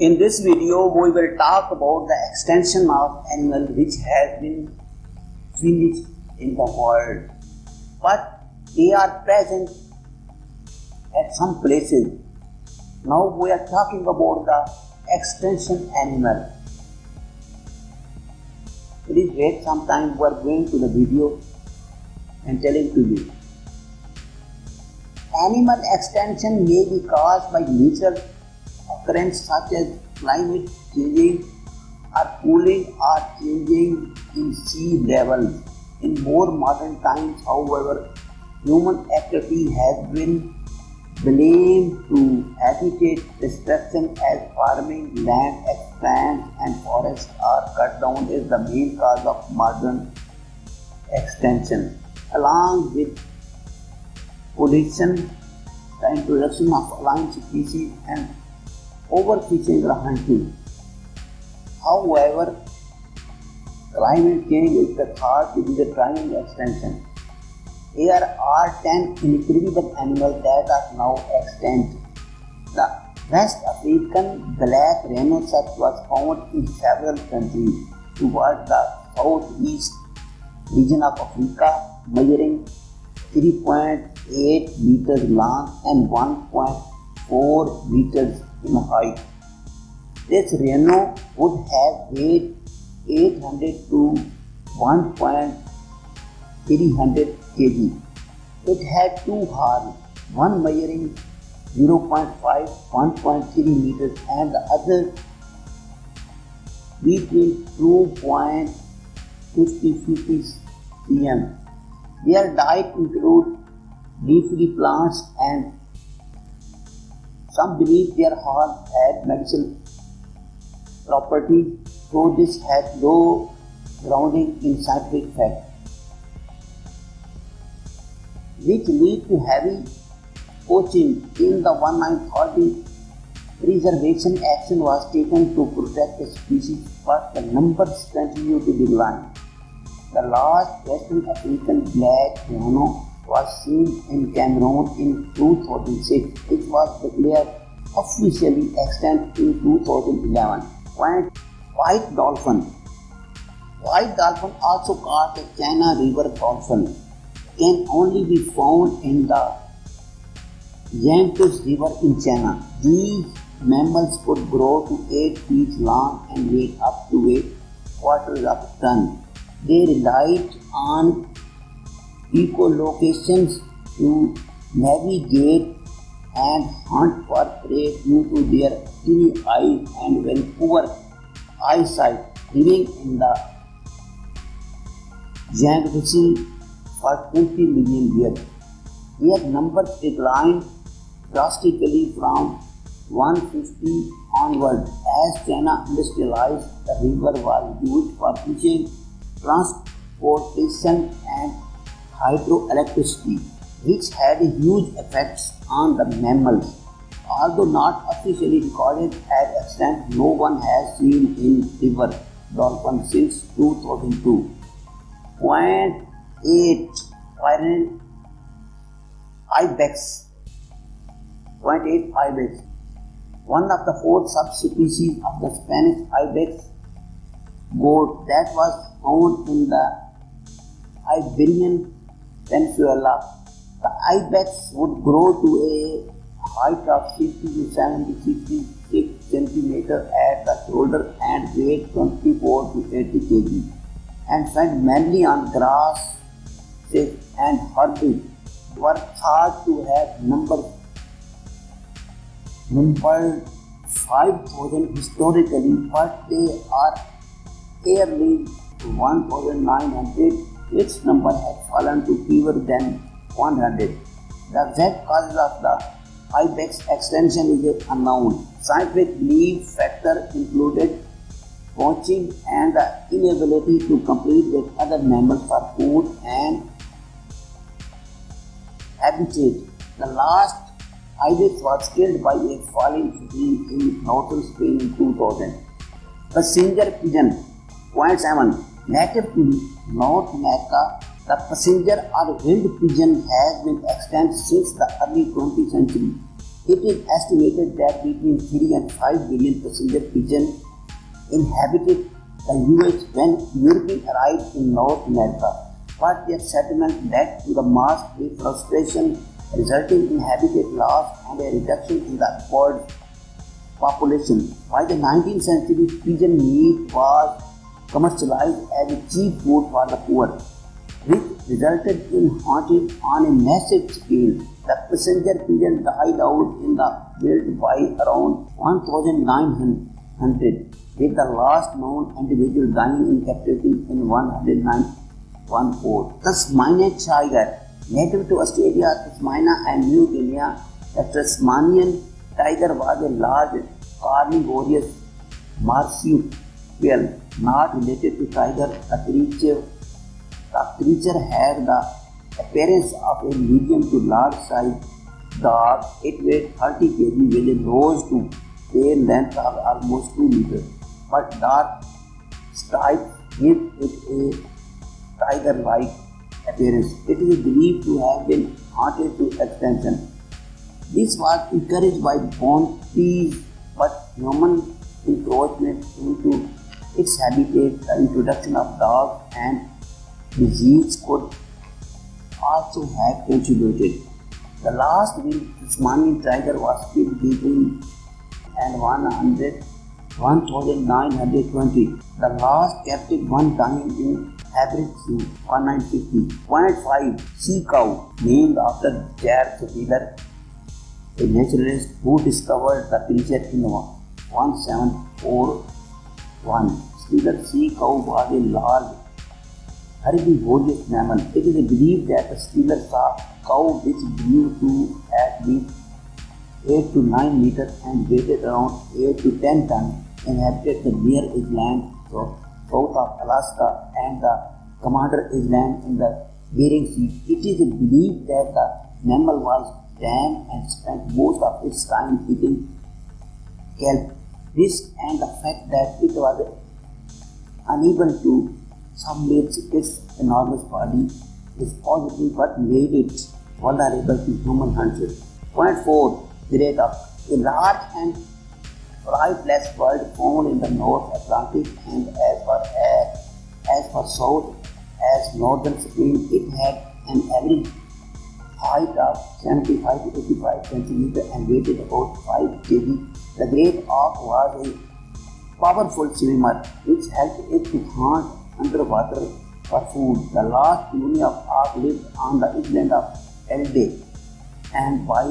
In this video, we will talk about the extension of animal which has been finished in the world, but they are present at some places. Now we are talking about the extension animal. Please wait some time, we are going to the video and telling to you. Animal extension may be caused by natural occurrences such as climate changing or cooling or changing in sea levels. In more modern times, however, human activity has been blamed to habitat destruction as farming, land expands and forests are cut down is the main cause of modern extension. Along with pollution, the introduction of alien species and overfishing or hunting. However, climate change is the thought to be the driving extension. Here are 10 incredible animals that are now extinct. The West African black rhinoceros was found in several countries towards the southeast region of Africa, measuring 3.8 meters long and 1.4 meters in height. This rhino would have weighed 800 to 1.300 kg. It had two horns, one measuring 1.3 meters and the other between 2.50 cm. Their diet includes leafy plants and some believe their horns had medicinal properties, though this has no grounding in scientific fact, which lead to heavy poaching. In the 1930, preservation action was taken to protect the species, but the numbers continue to decline. The last Western African black rhino was seen in Cameroon in 2006. It was declared officially extinct in 2011. White dolphin. White dolphin, also called the China River dolphin, can only be found in the Yangtze River in China. These mammals could grow to 8 feet long and weigh up to quarters of a ton. They relied on echolocations to navigate and hunt for prey due to their teeny eyes and very poor eyesight, living in the Yangtze for 20 million years. Their numbers declined drastically from 150 onward as China industrialized. The river was used for fishing, transportation and hydroelectricity, which had huge effects on the mammals. Although not officially recorded as extant, no one has seen in river dolphin since 2002. 0.8 Pyrenean ibex. 0.8 ibex, one of the 4 subspecies of the Spanish ibex goat that was found in the Iberian Peninsula. The ibex would grow to a height of 60 to 66 centimeters at the shoulder and weigh 24 to 80 kg and fed mainly on grass and herbage. Were thought to have numbered 5,000 historically, but they are barely 1,900. Its number has fallen to fewer than 100. The exact causes of the ibex extinction is unknown. Scientific belief factor included poaching and the inability to compete with other mammals for food and habitat. The last ibex was killed by a falling tree in northern Spain in 2000. Passenger pigeon. 0.7. Native to North America, the passenger or wild pigeon has been extinct since the early 20th century. It is estimated that between 3 and 5 billion passenger pigeons inhabited the US when Europeans arrived in North America, but their settlement led to the mass deforestation, resulting in habitat loss and a reduction in the bird population. By the 19th century, pigeon meat was commercialized as a cheap food for the poor, which resulted in hunting on a massive scale. The passenger pigeon died out in the wild by around 1900, with the last known individual dying in captivity in 1914. Tasmanian tiger, native to Australia, Tasmania and New Guinea, the Tasmanian tiger was a large carnivorous marsupial not related to tiger. The creature had the appearance of a medium to large size dog. It weighed 30 kg with a nose to tail length of almost 2 meters, but dark stripes give it a tiger-like appearance. It is believed to have been haunted to extinction. This was encouraged by bounties, but human encroachment into its habitat, the introduction of dogs and disease could also have contributed. The last will Tasmanian tiger was killed between 1920. The last captive one dying in Haverford Zoo, 1950. Point 5. Sea cow, named after Jared Wheeler, a naturalist who discovered the creature in 1741. Steller sea cow was a large herbivorous mammal. It is believed that the Steller cow, which grew to at least 8 to 9 meters and weighed around 8 to 10 tons, inhabited the Near Island south of Alaska and the Commander Island in the Bering Sea. It is believed that the mammal was tame and spent most of its time eating kelp. This and the fact that it was unable to submerge its enormous body is positive but made it vulnerable to human hunters. Point 4. Great Auk, a large and flightless bird found in the North Atlantic and as far south as northern Spain. It had an average height of 75 to 85 centimeters and weighed about 5 kg. The Great Auk was a powerful swimmer which helped it to hunt underwater for food. The last colony of auk lived on the island of Elde, and by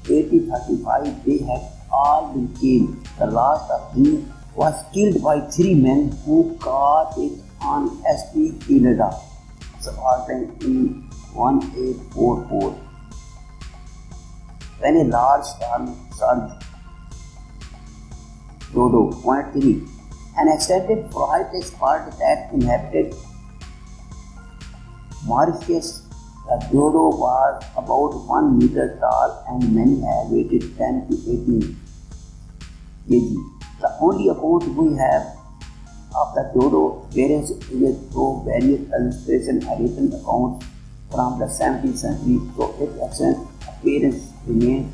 1835 they had all been killed. The last of these was killed by 3 men who caught it on St. Helena, Spartan in 1844. When a large storm surged, dodo. Point 3. An extended flightless bird that inhabited Mauritius. The dodo was about 1 meter tall and many have weighted 10 to 18 kg. The only account we have of the dodo appearance is through various illustration and written accounts from the 17th century, so its appearance remains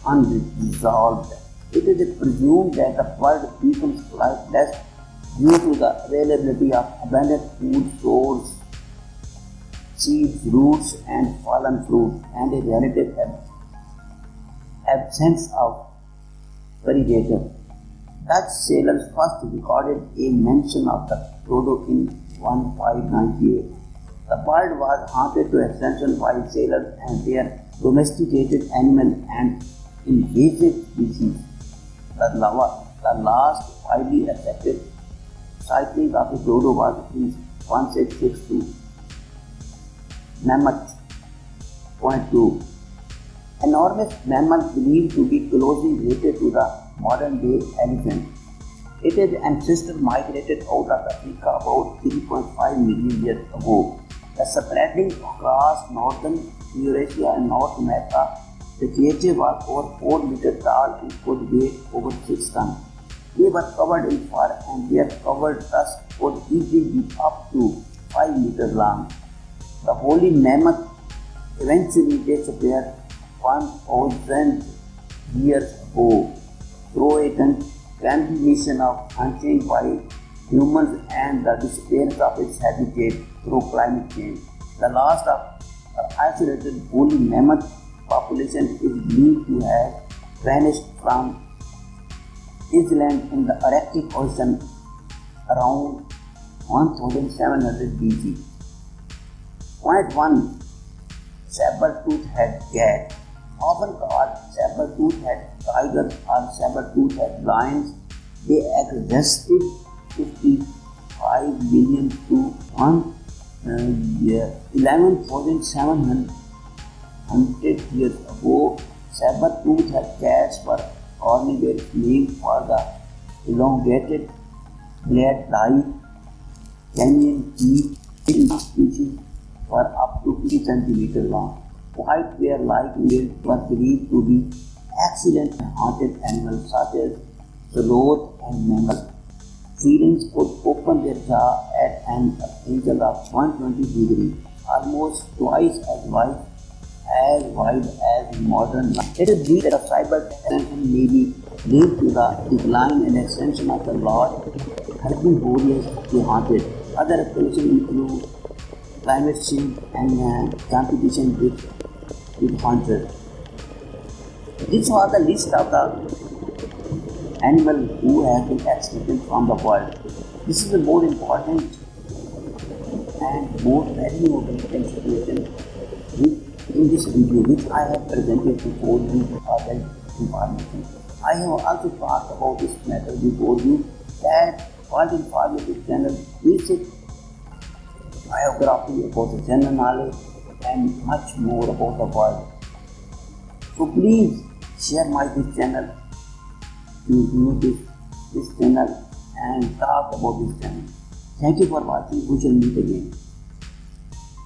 unresolved. It is presumed that the bird becomes flightless due to the availability of abundant food sources, seeds, roots, and fallen fruit, and a relative absence of predator. Dutch sailors first recorded a mention of the dodo in 1598. The bird was haunted to extinction by sailors and their domesticated animal and invasive species. The last widely accepted sighting of the dodo was in 1662. Mammoth. Point 2. Enormous mammal believed to be closely related to the modern day elephant. Its ancestor migrated out of Africa about 3.5 million years ago. The spreading across northern Eurasia and North America, the creature was over 4 meters tall and could weigh over 6 tons. They were covered in fur and their covered tusks could easily be up to 5 meters long. The woolly mammoth eventually disappeared 1,000 years ago through a combination of unchanged by humans and the disappearance of its habitat through climate change. The last of isolated woolly mammoth population is believed to have vanished from Iceland in the Arctic Ocean around 1700 BC. Point 1. Saber-toothed cat. Often called saber-toothed tigers or saber-toothed lions, they existed 55 million to 11,700 years ago. Saber-toothed cats were carnivores named for the elongated blade-like canine teeth. Each species were up to 50 centimeters long. White bear-like males were believed to be excellent haunted animals such as sloth and mammoth. Felines could open their jaw at an angle of 120 degrees, almost twice as wide as modern lions. It is believed that the cyber-cat may be linked to the decline and extension of the large herbivores they haunted. Other explanations include climate change and competition with hunters. This was the list of the animals who have been extincted from the world. This is the more important and more valuable information in this video which I have presented before you other information. I have also talked about this matter before you that World Informative Channel teaches biography about the general knowledge and much more about the world. So please share this channel to view this channel and talk about this channel. Thank you for watching. We shall meet again.